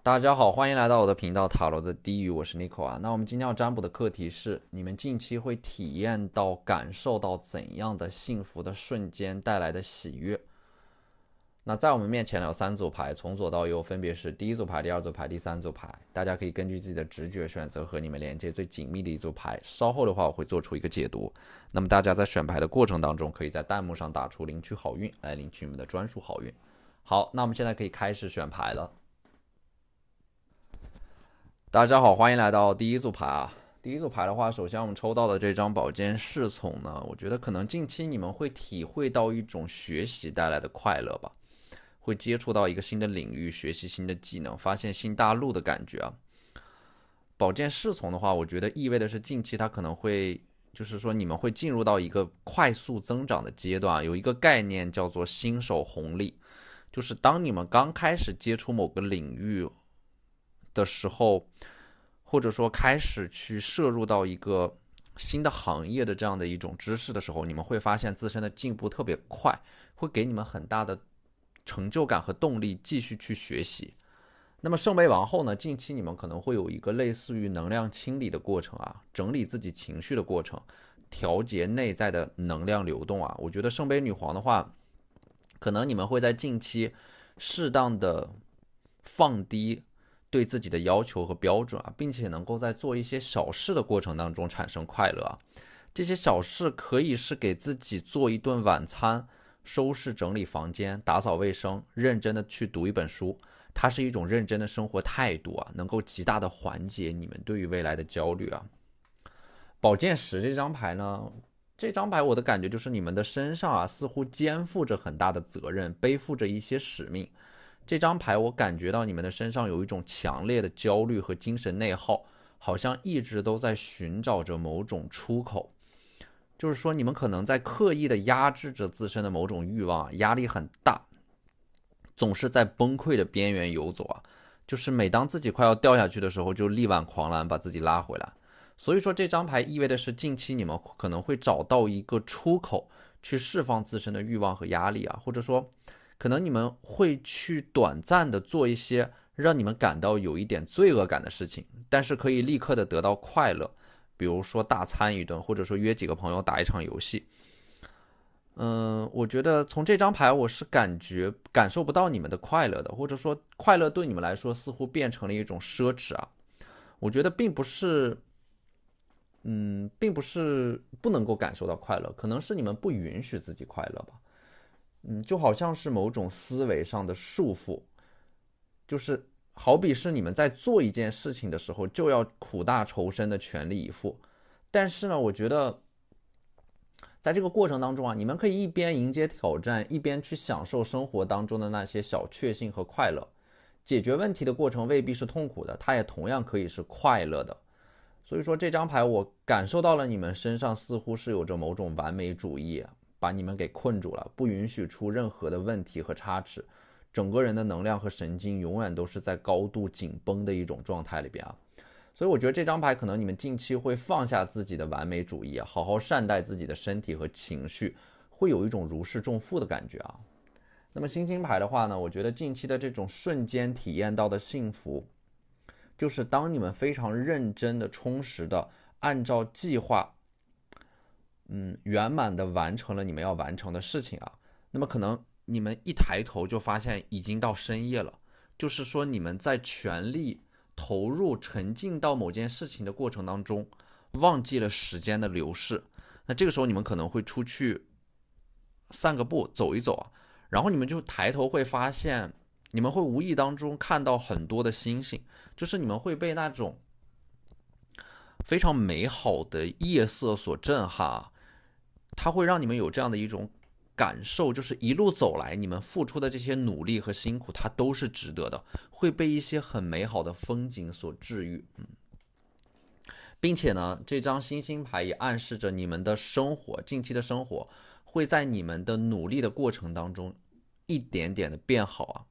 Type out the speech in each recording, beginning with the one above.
大家好，欢迎来到我的频道塔罗的低语，我是 Nico 啊。那我们今天要占卜的课题是：你们近期会体验到、感受到怎样的幸福的瞬间带来的喜悦？那在我们面前呢有三组牌，从左到右分别是第一组牌、第二组牌、第三组牌。大家可以根据自己的直觉选择和你们连接最紧密的一组牌。稍后的话我会做出一个解读。那么大家在选牌的过程当中，可以在弹幕上打出"领取好运"来领取你们的专属好运。好，那我们现在可以开始选牌了。大家好，欢迎来到第一组牌啊。第一组牌的话，首先我们抽到的这张宝剑侍从呢，我觉得可能近期你们会体会到一种学习带来的快乐吧，会接触到一个新的领域，学习新的技能，发现新大陆的感觉啊。宝剑侍从的话，我觉得意味的是近期它可能会，就是说你们会进入到一个快速增长的阶段，有一个概念叫做新手红利，就是当你们刚开始接触某个领域的时候，或者说开始去摄入到一个新的行业的这样的一种知识的时候，你们会发现自身的进步特别快，会给你们很大的成就感和动力继续去学习。那么圣杯王后呢？近期你们可能会有一个类似于能量清理的过程啊，整理自己情绪的过程，调节内在的能量流动啊。我觉得圣杯女皇的话，可能你们会在近期适当的放低对自己的要求和标准啊，并且能够在做一些小事的过程当中产生快乐啊。这些小事可以是给自己做一顿晚餐，收拾整理房间，打扫卫生，认真的去读一本书。它是一种认真的生活态度啊，能够极大的缓解你们对于未来的焦虑啊。宝剑十这张牌呢，这张牌我的感觉就是你们的身上啊，似乎肩负着很大的责任，背负着一些使命。这张牌我感觉到你们的身上有一种强烈的焦虑和精神内耗，好像一直都在寻找着某种出口。就是说，你们可能在刻意的压制着自身的某种欲望，压力很大，总是在崩溃的边缘游走啊。就是每当自己快要掉下去的时候，就力挽狂澜，把自己拉回来。所以说，这张牌意味的是近期你们可能会找到一个出口，去释放自身的欲望和压力啊，或者说，可能你们会去短暂的做一些让你们感到有一点罪恶感的事情，但是可以立刻的得到快乐，比如说大餐一顿，或者说约几个朋友打一场游戏。我觉得从这张牌我是感受不到你们的快乐的，或者说快乐对你们来说似乎变成了一种奢侈啊。我觉得并不是不能够感受到快乐，可能是你们不允许自己快乐吧。就好像是某种思维上的束缚，就是好比是你们在做一件事情的时候就要苦大仇深的全力以赴，但是呢，我觉得在这个过程当中啊，你们可以一边迎接挑战，一边去享受生活当中的那些小确幸和快乐。解决问题的过程未必是痛苦的，它也同样可以是快乐的。所以说这张牌我感受到了你们身上似乎是有着某种完美主义，把你们给困住了，不允许出任何的问题和差池，整个人的能量和神经永远都是在高度紧绷的一种状态里边啊。所以我觉得这张牌可能你们近期会放下自己的完美主义啊，好好善待自己的身体和情绪，会有一种如释重负的感觉啊。那么星星牌的话呢，我觉得近期的这种瞬间体验到的幸福，就是当你们非常认真的、充实的按照计划，圆满的完成了你们要完成的事情啊，那么可能你们一抬头就发现已经到深夜了，就是说你们在全力投入、沉浸到某件事情的过程当中，忘记了时间的流逝。那这个时候你们可能会出去散个步、走一走啊，然后你们就抬头会发现，你们会无意当中看到很多的星星，就是你们会被那种非常美好的夜色所震撼啊，它会让你们有这样的一种感受，就是一路走来你们付出的这些努力和辛苦，它都是值得的，会被一些很美好的风景所治愈。并且呢，这张星星牌也暗示着你们的生活，近期的生活会在你们的努力的过程当中一点点的变好啊。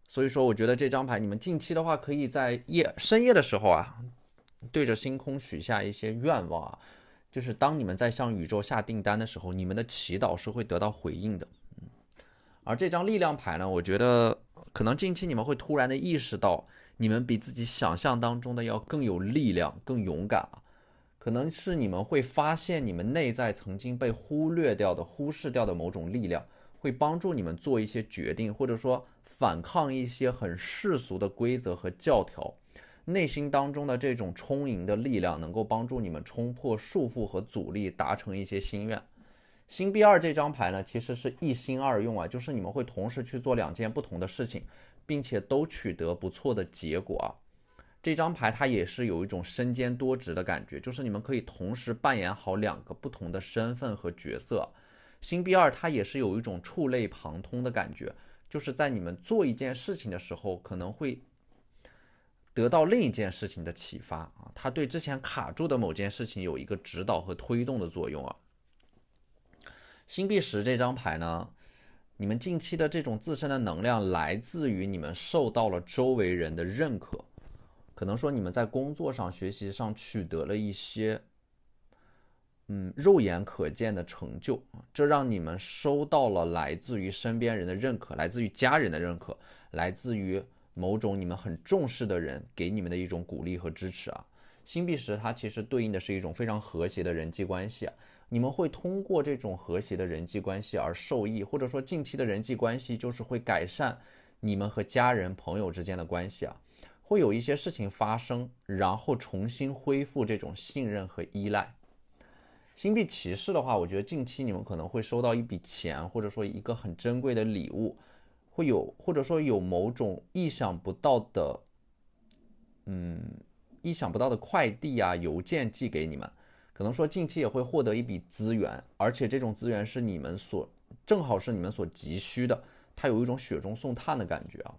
所以说，我觉得这张牌你们近期的话，可以在深夜的时候啊，对着星空许下一些愿望啊，就是当你们在向宇宙下订单的时候，你们的祈祷是会得到回应的。而这张力量牌呢，我觉得可能近期你们会突然的意识到，你们比自己想象当中的要更有力量、更勇敢啊。可能是你们会发现，你们内在曾经被忽略掉的、忽视掉的某种力量，会帮助你们做一些决定，或者说反抗一些很世俗的规则和教条。内心当中的这种充盈的力量，能够帮助你们冲破束缚和阻力，达成一些心愿。星币二这张牌呢，其实是一心二用啊，就是你们会同时去做2件不同的事情，并且都取得不错的结果啊。这张牌它也是有一种身兼多职的感觉，就是你们可以同时扮演好2个不同的身份和角色。星币二它也是有一种触类旁通的感觉，就是在你们做一件事情的时候，可能会得到另一件事情的启发啊，它对之前卡住的某件事情有一个指导和推动的作用啊。星币十这张牌呢，你们近期的这种自身的能量来自于你们受到了周围人的认可，可能说你们在工作上、学习上取得了一些肉眼可见的成就，这让你们收到了来自于身边人的认可，来自于家人的认可，来自于某种你们很重视的人给你们的一种鼓励和支持啊。星币十它其实对应的是一种非常和谐的人际关系啊，你们会通过这种和谐的人际关系而受益，或者说近期的人际关系就是会改善你们和家人、朋友之间的关系啊，会有一些事情发生，然后重新恢复这种信任和依赖。星币骑士的话，我觉得近期你们可能会收到一笔钱，或者说一个很珍贵的礼物，会有或者说有某种意想不到的快递啊、邮件寄给你们，可能说近期也会获得一笔资源，而且这种资源是正好是你们所急需的，它有一种雪中送炭的感觉啊。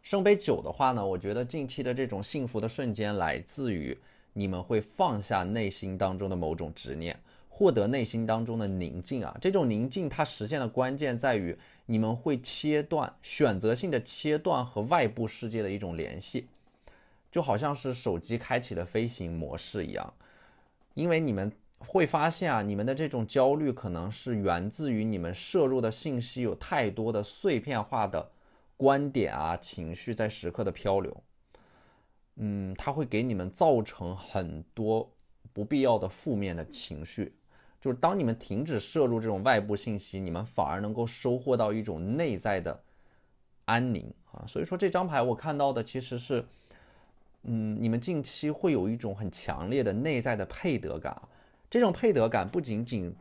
圣杯9的话呢，我觉得近期的这种幸福的瞬间来自于你们会放下内心当中的某种执念，获得内心当中的宁静啊。这种宁静它实现的关键在于你们会选择性的切断和外部世界的一种联系，就好像是手机开启了飞行模式一样。因为你们会发现啊，你们的这种焦虑可能是源自于你们摄入的信息有太多的碎片化的观点啊、情绪在时刻的漂流。它会给你们造成很多不必要的负面的情绪。就是当你们停止摄入这种外部信息，你们反而能够收获到一种内在的安宁啊。所以说这张牌我看到的其实是，你们近期会有一种很强烈的内在的配得感。这种配得感不仅仅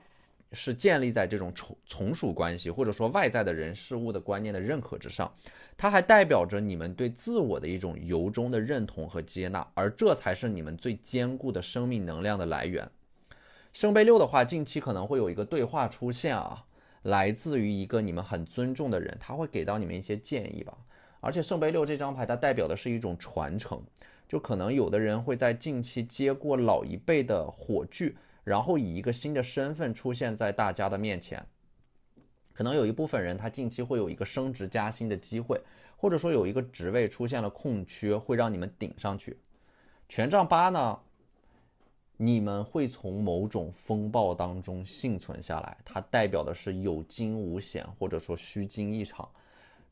是建立在这种从属关系或者说外在的人事物的观念的认可之上，它还代表着你们对自我的一种由衷的认同和接纳，而这才是你们最坚固的生命能量的来源。圣杯6的话，近期可能会有一个对话出现啊，来自于一个你们很尊重的人，他会给到你们一些建议吧。而且圣杯6这张牌它代表的是一种传承，就可能有的人会在近期接过老一辈的火炬，然后以一个新的身份出现在大家的面前。可能有一部分人他近期会有一个升职加薪的机会，或者说有一个职位出现了空缺，会让你们顶上去。权杖8呢，你们会从某种风暴当中幸存下来，它代表的是有惊无险，或者说虚惊一场。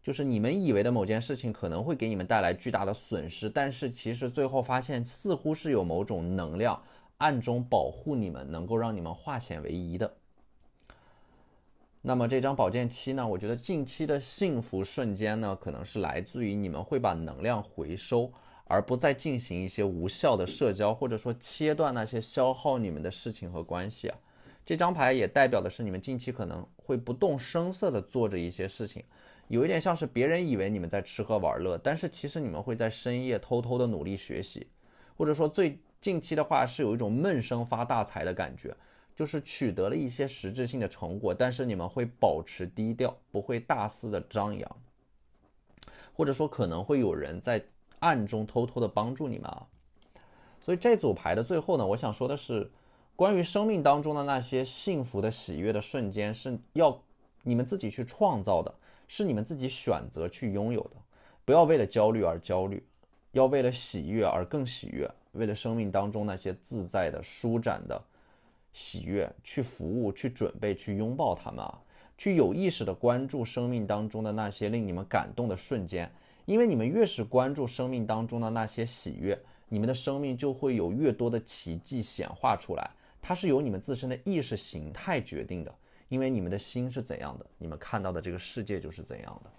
就是你们以为的某件事情可能会给你们带来巨大的损失，但是其实最后发现似乎是有某种能量暗中保护你们，能够让你们化险为夷的。那么这张宝剑七呢，我觉得近期的幸福瞬间呢，可能是来自于你们会把能量回收，而不再进行一些无效的社交，或者说切断那些消耗你们的事情和关系啊。这张牌也代表的是你们近期可能会不动声色地做着一些事情，有一点像是别人以为你们在吃喝玩乐，但是其实你们会在深夜偷偷的努力学习，或者说最近期的话是有一种闷声发大财的感觉，就是取得了一些实质性的成果，但是你们会保持低调，不会大肆的张扬，或者说可能会有人在暗中偷偷的帮助你们啊。所以这组牌的最后呢，我想说的是，关于生命当中的那些幸福的喜悦的瞬间，是要你们自己去创造的，是你们自己选择去拥有的。不要为了焦虑而焦虑，要为了喜悦而更喜悦，为了生命当中那些自在的舒展的喜悦去服务，去准备，去拥抱他们啊。去有意识的关注生命当中的那些令你们感动的瞬间，因为你们越是关注生命当中的那些喜悦，你们的生命就会有越多的奇迹显化出来，它是由你们自身的意识形态决定的，因为你们的心是怎样的，你们看到的这个世界就是怎样的。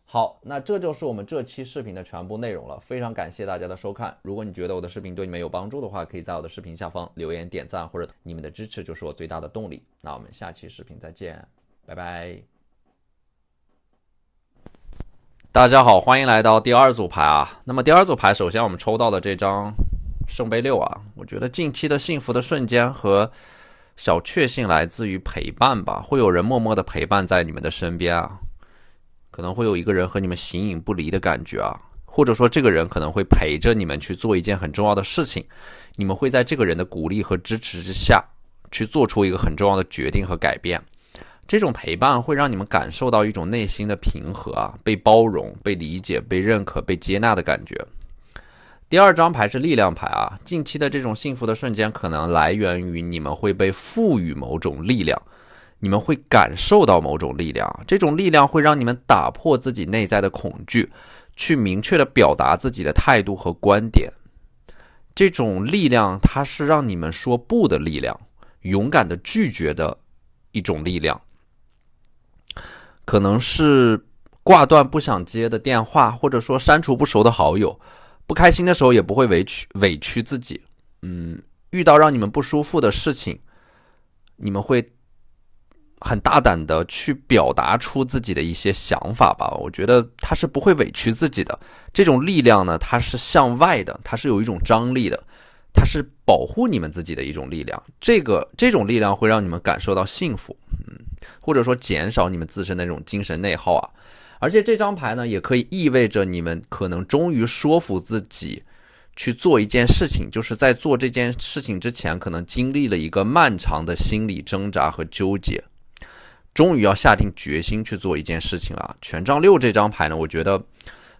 好，那这就是我们这期视频的全部内容了，非常感谢大家的收看。如果你觉得我的视频对你们有帮助的话，可以在我的视频下方留言点赞，或者你们的支持就是我最大的动力。那我们下期视频再见，拜拜。大家好，欢迎来到第二组牌啊。那么第二组牌，首先我们抽到的这张圣杯6啊，我觉得近期的幸福的瞬间和小确幸来自于陪伴吧，会有人默默的陪伴在你们的身边啊。可能会有一个人和你们形影不离的感觉啊，或者说这个人可能会陪着你们去做一件很重要的事情，你们会在这个人的鼓励和支持之下去做出一个很重要的决定和改变。这种陪伴会让你们感受到一种内心的平和啊，被包容、被理解、被认可、被接纳的感觉。第二张牌是力量牌啊，近期的这种幸福的瞬间可能来源于你们会被赋予某种力量，你们会感受到某种力量，这种力量会让你们打破自己内在的恐惧，去明确的表达自己的态度和观点。这种力量它是让你们说不的力量，勇敢的拒绝的一种力量。可能是挂断不想接的电话，或者说删除不熟的好友，不开心的时候也不会委屈自己。遇到让你们不舒服的事情，你们会很大胆的去表达出自己的一些想法吧，我觉得他是不会委屈自己的。这种力量呢，它是向外的，它是有一种张力的，它是保护你们自己的一种力量。这种力量会让你们感受到幸福，或者说减少你们自身的那种精神内耗啊。而且这张牌呢，也可以意味着你们可能终于说服自己去做一件事情，就是在做这件事情之前，可能经历了一个漫长的心理挣扎和纠结，终于要下定决心去做一件事情了。权杖6这张牌呢，我觉得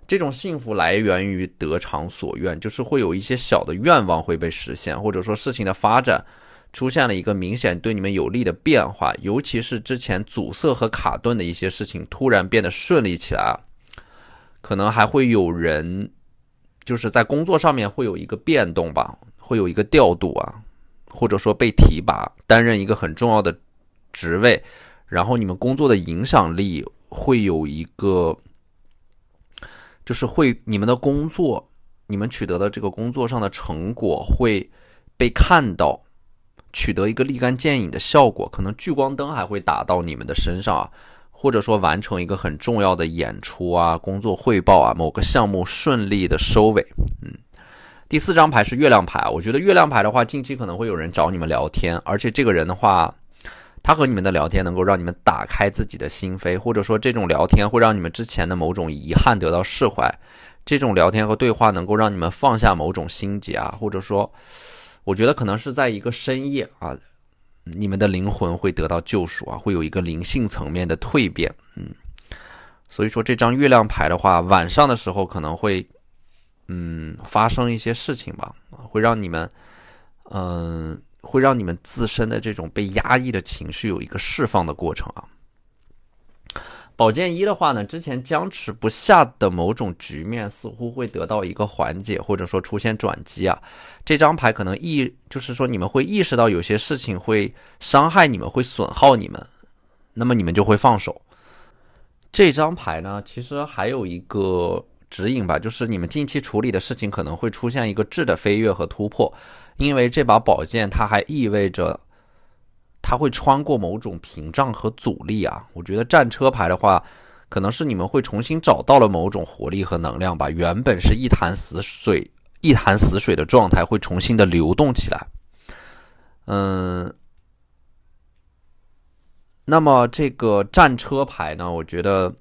这种幸福来源于得偿所愿，就是会有一些小的愿望会被实现，或者说事情的发展出现了一个明显对你们有利的变化，尤其是之前阻塞和卡顿的一些事情突然变得顺利起来，可能还会有人就是在工作上面会有一个变动吧，会有一个调度啊，或者说被提拔担任一个很重要的职位，然后你们工作的影响力会有一个，就是你们的工作，你们取得的这个工作上的成果会被看到，取得一个立竿见影的效果，可能聚光灯还会打到你们的身上啊，或者说完成一个很重要的演出啊，工作汇报啊，某个项目顺利的收尾。第4张牌是月亮牌，我觉得月亮牌的话，近期可能会有人找你们聊天，而且这个人的话，他和你们的聊天能够让你们打开自己的心扉，或者说这种聊天会让你们之前的某种遗憾得到释怀，这种聊天和对话能够让你们放下某种心结啊，或者说我觉得可能是在一个深夜啊，你们的灵魂会得到救赎啊，会有一个灵性层面的蜕变。所以说这张月亮牌的话，晚上的时候可能会发生一些事情吧，会让你们自身的这种被压抑的情绪有一个释放的过程啊。宝剑1的话呢，之前僵持不下的某种局面似乎会得到一个缓解，或者说出现转机啊。这张牌可能就是说你们会意识到有些事情会伤害你们，会损耗你们，那么你们就会放手。这张牌呢，其实还有一个指引吧，就是你们近期处理的事情可能会出现一个质的飞跃和突破，因为这把宝剑它还意味着它会穿过某种屏障和阻力啊。我觉得战车牌的话，可能是你们会重新找到了某种活力和能量吧，原本是一潭死水的状态会重新的流动起来。那么这个战车牌呢，我觉得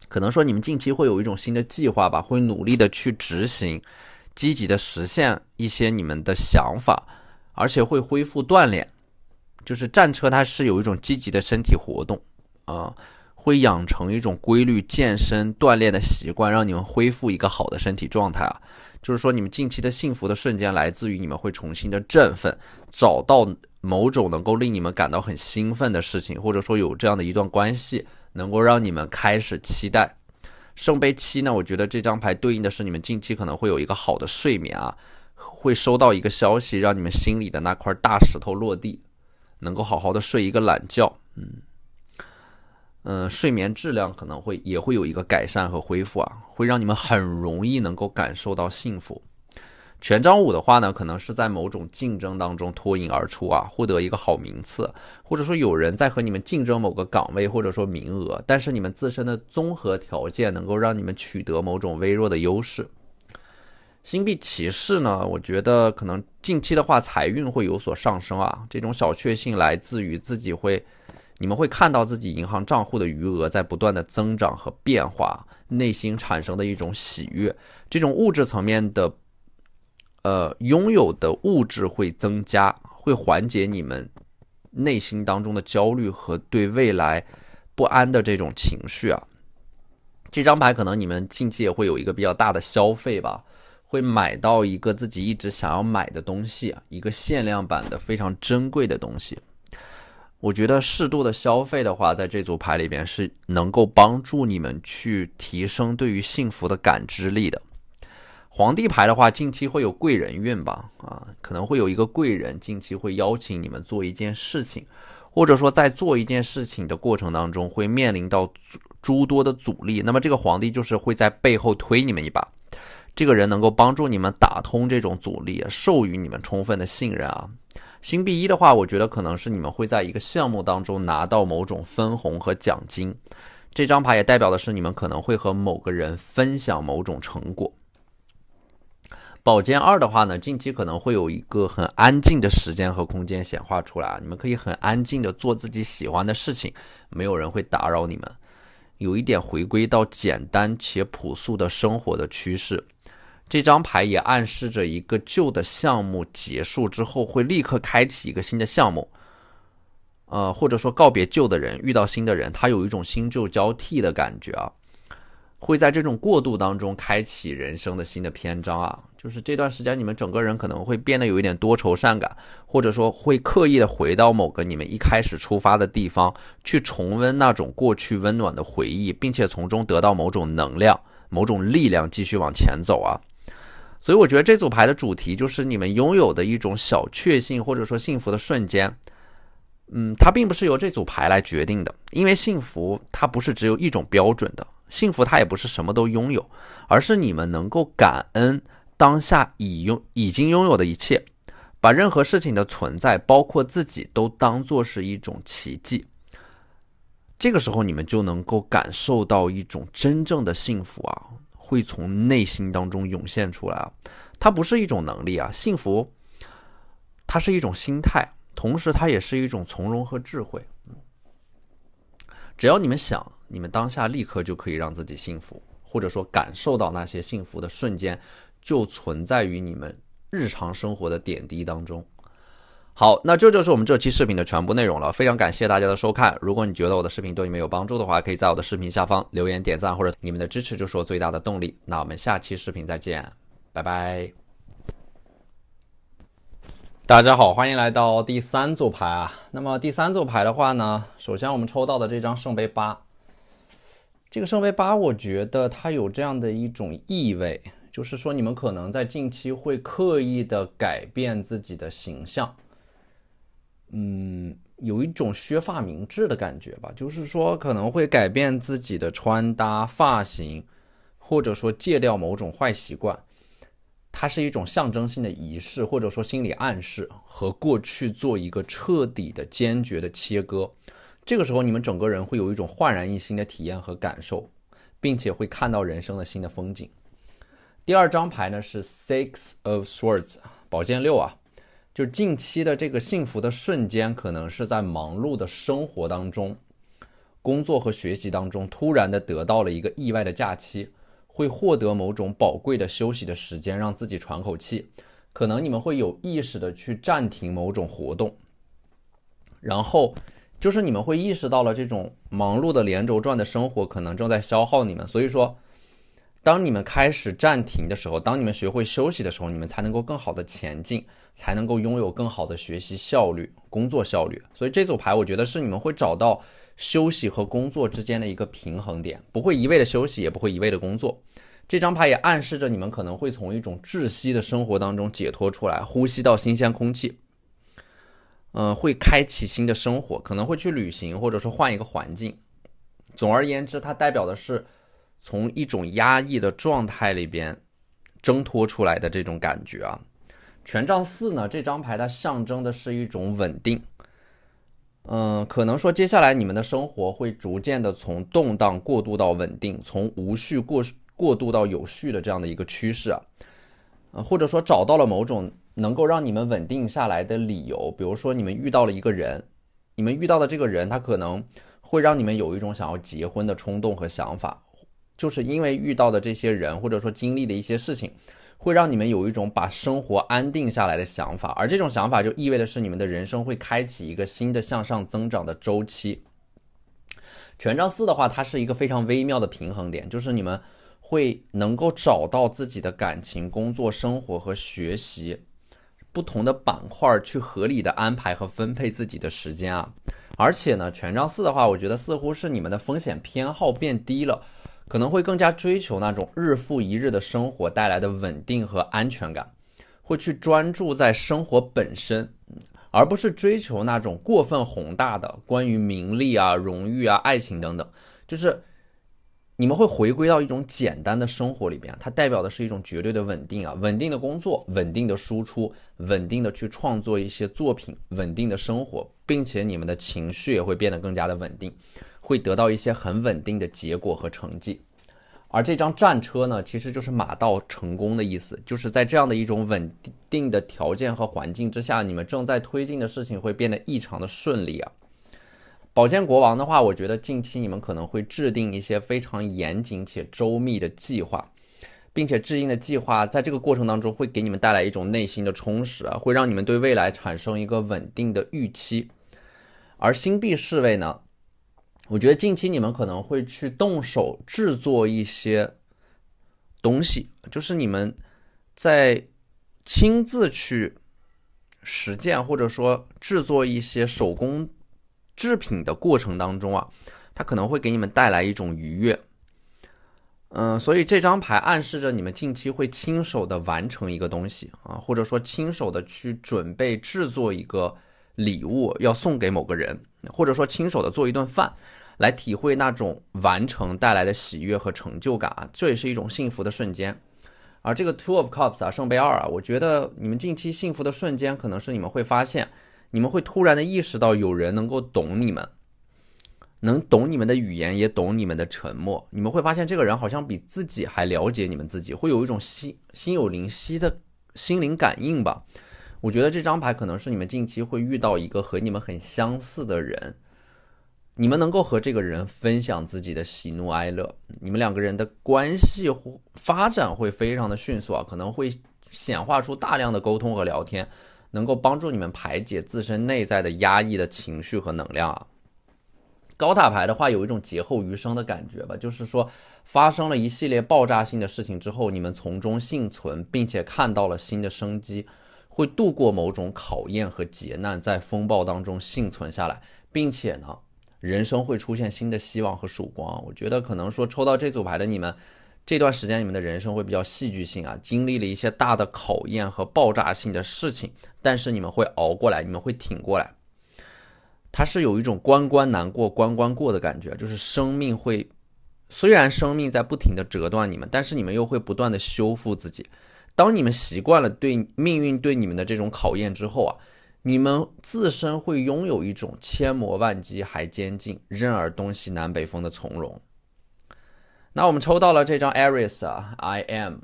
可能说你们近期会有一种新的计划吧，会努力的去执行，积极的实现一些你们的想法，而且会恢复锻炼。就是战车它是有一种积极的身体活动会养成一种规律健身锻炼的习惯，让你们恢复一个好的身体状态啊。就是说你们近期的幸福的瞬间来自于你们会重新的振奋，找到某种能够令你们感到很兴奋的事情，或者说有这样的一段关系，能够让你们开始期待。圣杯7呢，我觉得这张牌对应的是你们近期可能会有一个好的睡眠啊，会收到一个消息，让你们心里的那块大石头落地，能够好好的睡一个懒觉。睡眠质量可能也会有一个改善和恢复啊，会让你们很容易能够感受到幸福。权杖5的话呢，可能是在某种竞争当中脱颖而出啊，获得一个好名次，或者说有人在和你们竞争某个岗位或者说名额，但是你们自身的综合条件能够让你们取得某种微弱的优势。星币骑士呢，我觉得可能近期的话财运会有所上升啊，这种小确幸来自于你们会看到自己银行账户的余额在不断的增长和变化，内心产生的一种喜悦，这种物质层面的拥有的物质会增加，会缓解你们内心当中的焦虑和对未来不安的这种情绪啊。这张牌可能你们近期也会有一个比较大的消费吧，会买到一个自己一直想要买的东西，一个限量版的非常珍贵的东西。我觉得适度的消费的话，在这组牌里边是能够帮助你们去提升对于幸福的感知力的。皇帝牌的话，近期会有贵人运吧，可能会有一个贵人近期会邀请你们做一件事情，或者说在做一件事情的过程当中会面临到诸多的阻力，那么这个皇帝就是会在背后推你们一把，这个人能够帮助你们打通这种阻力，授予你们充分的信任啊。星币1的话，我觉得可能是你们会在一个项目当中拿到某种分红和奖金，这张牌也代表的是你们可能会和某个人分享某种成果。宝剑2的话呢，近期可能会有一个很安静的时间和空间显化出来，你们可以很安静的做自己喜欢的事情，没有人会打扰你们，有一点回归到简单且朴素的生活的趋势。这张牌也暗示着一个旧的项目结束之后会立刻开启一个新的项目，或者说告别旧的人遇到新的人，他有一种新旧交替的感觉啊，会在这种过渡当中开启人生的新的篇章啊。就是这段时间你们整个人可能会变得有一点多愁善感，或者说会刻意的回到某个你们一开始出发的地方，去重温那种过去温暖的回忆，并且从中得到某种能量某种力量继续往前走啊。所以我觉得这组牌的主题就是你们拥有的一种小确幸或者说幸福的瞬间，它并不是由这组牌来决定的，因为幸福它不是只有一种标准的，幸福它也不是什么都拥有，而是你们能够感恩当下已经拥有的一切，把任何事情的存在包括自己都当作是一种奇迹，这个时候你们就能够感受到一种真正的幸福啊，会从内心当中涌现出来啊。它不是一种能力啊，幸福它是一种心态，同时它也是一种从容和智慧。只要你们想，你们当下立刻就可以让自己幸福，或者说感受到那些幸福的瞬间就存在于你们日常生活的点滴当中。好，那这就是我们这期视频的全部内容了，非常感谢大家的收看。如果你觉得我的视频对你们有帮助的话，可以在我的视频下方留言点赞，或者你们的支持就是我最大的动力。那我们下期视频再见，拜拜。大家好，欢迎来到第3组牌啊。那么第3组牌的话呢，首先我们抽到的这张圣杯8，这个圣杯8我觉得它有这样的一种意味，就是说你们可能在近期会刻意的改变自己的形象，有一种削发明志的感觉吧，就是说可能会改变自己的穿搭、发型，或者说戒掉某种坏习惯。它是一种象征性的仪式，或者说心理暗示，和过去做一个彻底的坚决的切割。这个时候你们整个人会有一种焕然一新的体验和感受，并且会看到人生的新的风景。第2张牌呢是 Six of Swords， 宝剑6啊，就是近期的这个幸福的瞬间，可能是在忙碌的生活当中，工作和学习当中突然的得到了一个意外的假期，会获得某种宝贵的休息的时间，让自己喘口气。可能你们会有意识的去暂停某种活动，然后就是你们会意识到了这种忙碌的连轴转的生活可能正在消耗你们，所以说当你们开始暂停的时候，当你们学会休息的时候，你们才能够更好的前进，才能够拥有更好的学习效率、工作效率。所以这组牌我觉得是你们会找到休息和工作之间的一个平衡点，不会一味的休息，也不会一味的工作。这张牌也暗示着你们可能会从一种窒息的生活当中解脱出来，呼吸到新鲜空气，会开启新的生活，可能会去旅行，或者说换一个环境。总而言之，它代表的是从一种压抑的状态里边挣脱出来的这种感觉啊。权杖四呢，这张牌它象征的是一种稳定。可能说接下来你们的生活会逐渐的从动荡过渡到稳定，从无序过渡到有序的这样的一个趋势啊。或者说找到了某种能够让你们稳定下来的理由，比如说你们遇到了一个人，你们遇到的这个人他可能会让你们有一种想要结婚的冲动和想法，就是因为遇到的这些人或者说经历的一些事情，会让你们有一种把生活安定下来的想法，而这种想法就意味着是你们的人生会开启一个新的向上增长的周期。权杖四的话，它是一个非常微妙的平衡点，就是你们会能够找到自己的感情、工作、生活和学习不同的板块，去合理的安排和分配自己的时间啊。而且呢，权杖四的话，我觉得似乎是你们的风险偏好变低了，可能会更加追求那种日复一日的生活带来的稳定和安全感，会去专注在生活本身，而不是追求那种过分宏大的关于名利啊、荣誉啊、爱情等等，就是你们会回归到一种简单的生活里边，它代表的是一种绝对的稳定啊，稳定的工作，稳定的输出，稳定的去创作一些作品，稳定的生活，并且你们的情绪也会变得更加的稳定，会得到一些很稳定的结果和成绩。而这张战车呢，其实就是马到成功的意思，就是在这样的一种稳定的条件和环境之下，你们正在推进的事情会变得异常的顺利啊。宝剑国王的话，我觉得近期你们可能会制定一些非常严谨且周密的计划，并且制定的计划在这个过程当中会给你们带来一种内心的充实啊，会让你们对未来产生一个稳定的预期。而星币侍卫呢，我觉得近期你们可能会去动手制作一些东西，就是你们在亲自去实践或者说制作一些手工制品的过程当中啊，它可能会给你们带来一种愉悦。所以这张牌暗示着你们近期会亲手的完成一个东西啊，或者说亲手的去准备制作一个礼物要送给某个人，或者说亲手的做一顿饭，来体会那种完成带来的喜悦和成就感啊，这也是一种幸福的瞬间。而这个 Two of Cups 啊，圣杯二啊，我觉得你们近期幸福的瞬间，可能是你们会发现，你们会突然的意识到有人能够懂你们，能懂你们的语言，也懂你们的沉默。你们会发现这个人好像比自己还了解你们自己，会有一种心有灵犀的心灵感应吧。我觉得这张牌可能是你们近期会遇到一个和你们很相似的人，你们能够和这个人分享自己的喜怒哀乐，你们两个人的关系发展会非常的迅速啊，可能会显化出大量的沟通和聊天，能够帮助你们排解自身内在的压抑的情绪和能量啊。高塔牌的话有一种劫后余生的感觉吧，就是说发生了一系列爆炸性的事情之后，你们从中幸存，并且看到了新的生机，会度过某种考验和劫难，在风暴当中幸存下来，并且呢人生会出现新的希望和曙光。我觉得可能说抽到这组牌的你们，这段时间你们的人生会比较戏剧性啊，经历了一些大的考验和爆炸性的事情，但是你们会熬过来，你们会挺过来。它是有一种关关难过关关过的感觉，就是生命会，虽然生命在不停的折断你们，但是你们又会不断的修复自己。当你们习惯了对命运对你们的这种考验之后啊，你们自身会拥有一种千磨万击还坚劲，任尔东西南北风的从容。那我们抽到了这张 Aries 啊 I am，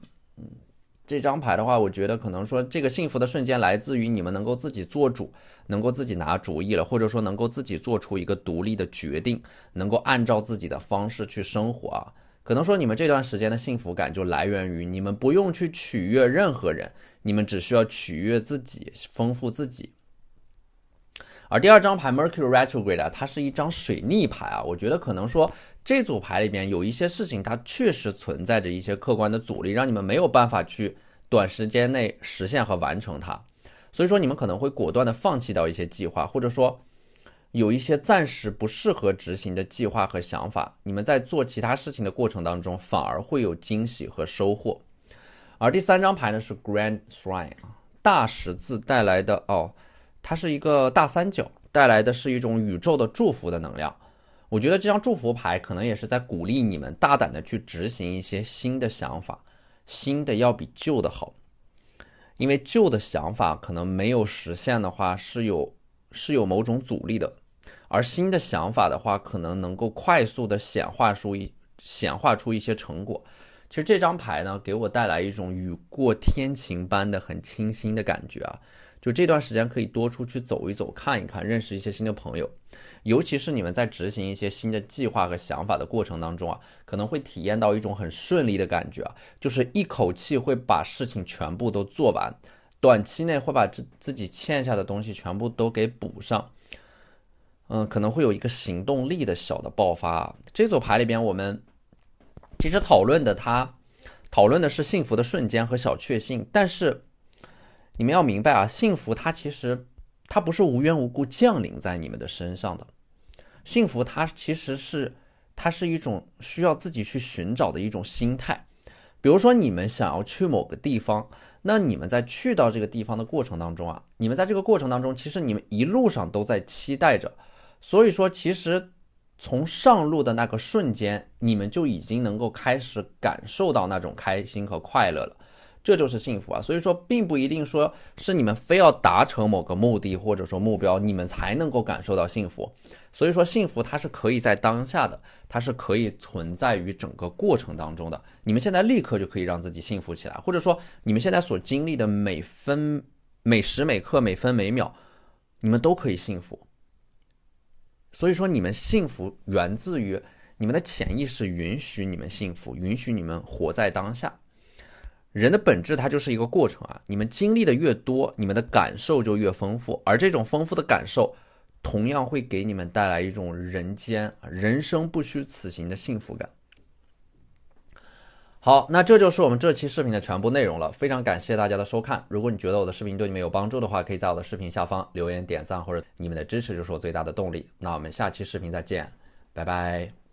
这张牌的话，我觉得可能说这个幸福的瞬间来自于你们能够自己做主，能够自己拿主意了，或者说能够自己做出一个独立的决定，能够按照自己的方式去生活啊。可能说你们这段时间的幸福感就来源于你们不用去取悦任何人，你们只需要取悦自己，丰富自己。而第二张牌 Mercury Retrograde 啊，它是一张水逆牌啊，我觉得可能说这组牌里边有一些事情它确实存在着一些客观的阻力，让你们没有办法去短时间内实现和完成它，所以说你们可能会果断的放弃掉一些计划，或者说有一些暂时不适合执行的计划和想法，你们在做其他事情的过程当中反而会有惊喜和收获。而第3张牌呢是 Grand Shrine， 大十字带来的它是一个大三角，带来的是一种宇宙的祝福的能量。我觉得这张祝福牌可能也是在鼓励你们大胆的去执行一些新的想法，新的要比旧的好，因为旧的想法可能没有实现的话是有某种阻力的，而新的想法的话可能能够快速的显化出一些成果。其实这张牌呢给我带来一种雨过天晴般的很清新的感觉啊，就这段时间可以多出去走一走，看一看，认识一些新的朋友，尤其是你们在执行一些新的计划和想法的过程当中啊，可能会体验到一种很顺利的感觉啊，就是一口气会把事情全部都做完，短期内会把自己欠下的东西全部都给补上。可能会有一个行动力的小的爆发啊。这组牌里边我们其实讨论的是幸福的瞬间和小确幸，但是你们要明白啊，幸福它不是无缘无故降临在你们的身上的，幸福它是一种需要自己去寻找的一种心态。比如说你们想要去某个地方，那你们在去到这个地方的过程当中啊，你们在这个过程当中其实你们一路上都在期待着，所以说其实从上路的那个瞬间，你们就已经能够开始感受到那种开心和快乐了，这就是幸福啊。所以说并不一定说是你们非要达成某个目的或者说目标，你们才能够感受到幸福。所以说幸福它是可以在当下的，它是可以存在于整个过程当中的。你们现在立刻就可以让自己幸福起来，或者说你们现在所经历的每时每刻每分每秒，你们都可以幸福。所以说你们幸福源自于你们的潜意识允许你们幸福，允许你们活在当下。人的本质它就是一个过程啊，你们经历的越多，你们的感受就越丰富，而这种丰富的感受同样会给你们带来一种人生不虚此行的幸福感。好，那这就是我们这期视频的全部内容了，非常感谢大家的收看。如果你觉得我的视频对你们有帮助的话，可以在我的视频下方留言点赞，或者你们的支持就是我最大的动力。那我们下期视频再见，拜拜。